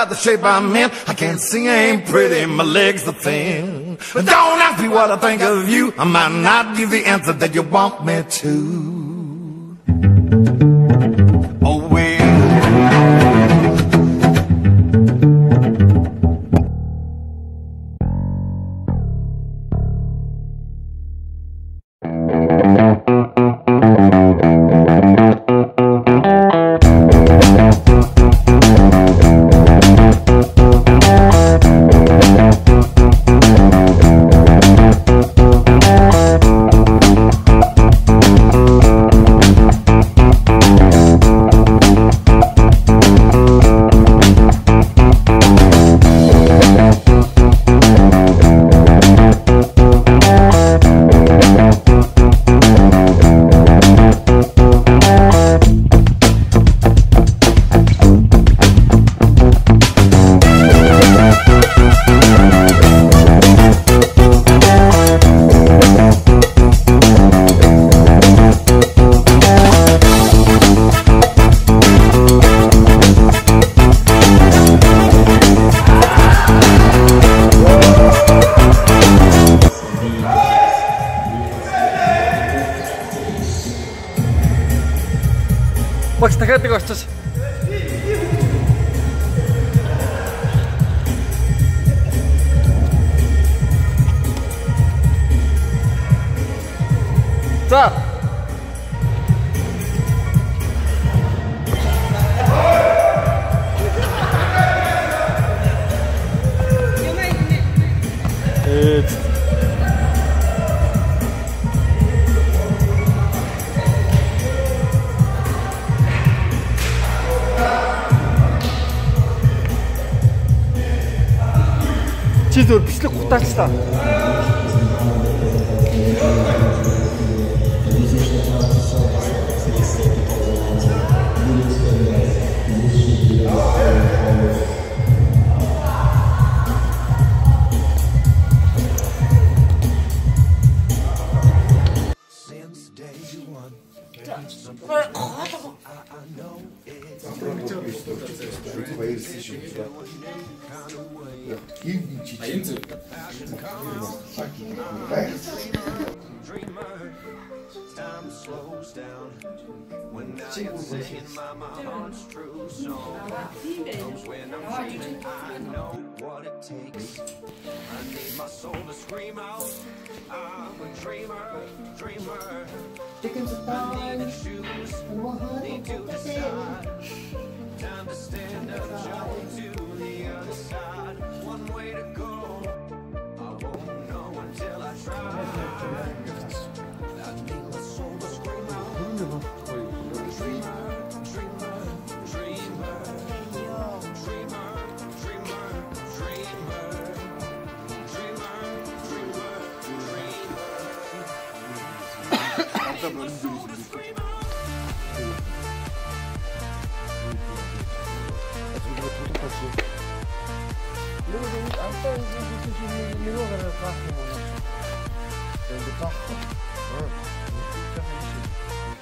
about the shape I'm in. I can't sing, I ain't pretty, my legs are thin. But don't ask me what I think of you. I might not give the answer that you want me to. Oh well. Багш дахиад нэг очиж. За. Чи зөв бичлэг гутаач та. Time slows down when I am singing my heart's true song. Comes when I'm dreaming, I know what it takes. I need my soul to scream out. I'm a dreamer, dreamer. I need to choose, need to decide. Time to stand up, jump to the other side. One way to go, I won't know until I try. I need my soul to scream out. Dreamer, dreamer, dreamer, dreamer, dreamer, dreamer, dreamer,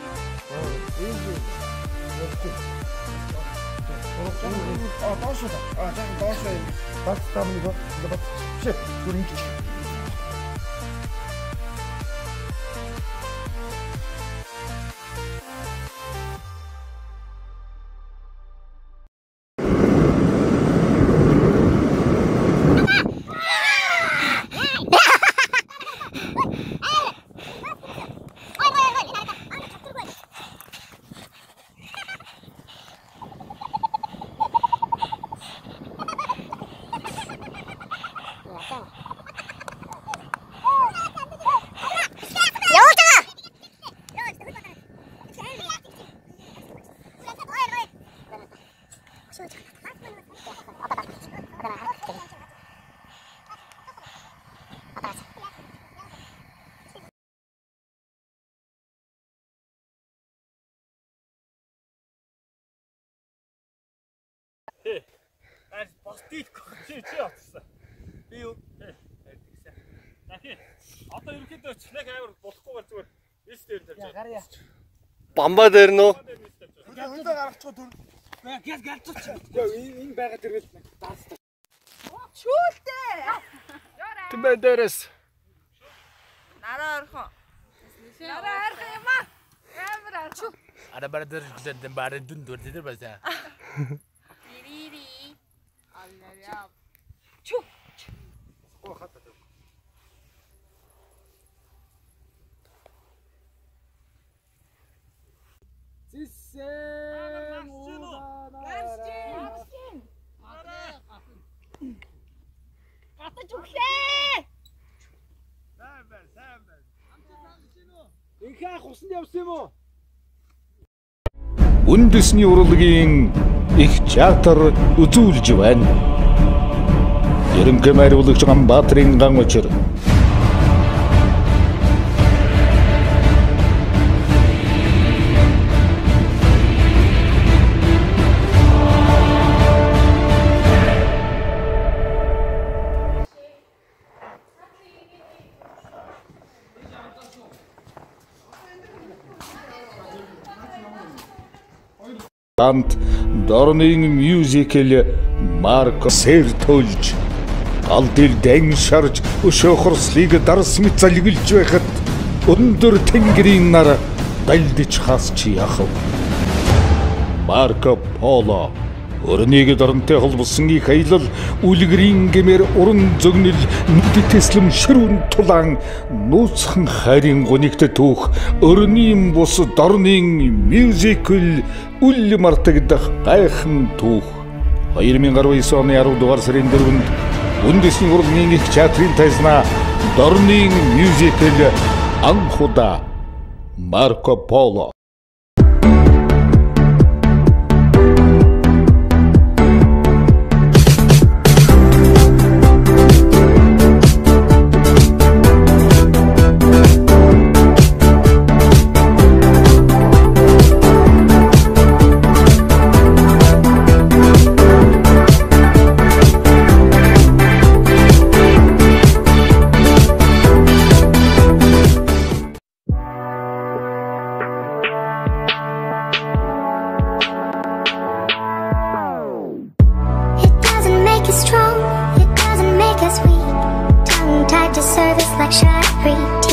dreamer. Аж бостыг чи очсон. Би юу? Одоо ерөнхийдөө члэг амар болохгүйгээр зүгээр эс дээр тавьж байгаа. Бамба дээр нөө. Өндөө гаргачихгүй дүр. Гял галзууч. Энэ байгаад ирвэл Шүүлтэй. Тэмээ дээрээс. Нараа орхон. Нараа орхон юм аа. Амар орхон. Ada bara der den bara dundur der bara. Ирири. Аллаа. Чү. Зисэн Гатаж өглөө. Инхаа хусан явсан юм уу? Үндэсний урлагийн их театр үзүүлж байна. Ерөнхий найруулагч Ганбаатарын ган учир. Гант дорны мюзикл Марко Сертольж алдэлдэн шарж өшөөхөрслийг дарс мэт залгилж байхад өндөр тэнгэрийн нар далдж хасч яхав. Марко Поло өрнийг доронтой холбосон их аялал үлгэрийн гэмээр уран зөгнөл нүд тэслэм ширүүн тулаан нууцхан хайрын гунигт түүх өрний бус дорны мюзикл үл мартагдах гайхан түүх 2019 оны 10 дугаар сарын 4-нд үндэсний урлагийн их театрын тайзнаа дорны мюзикл анхудаа Марко Поло. Strong, it doesn't make us weak. Tongue tied to service like shot free.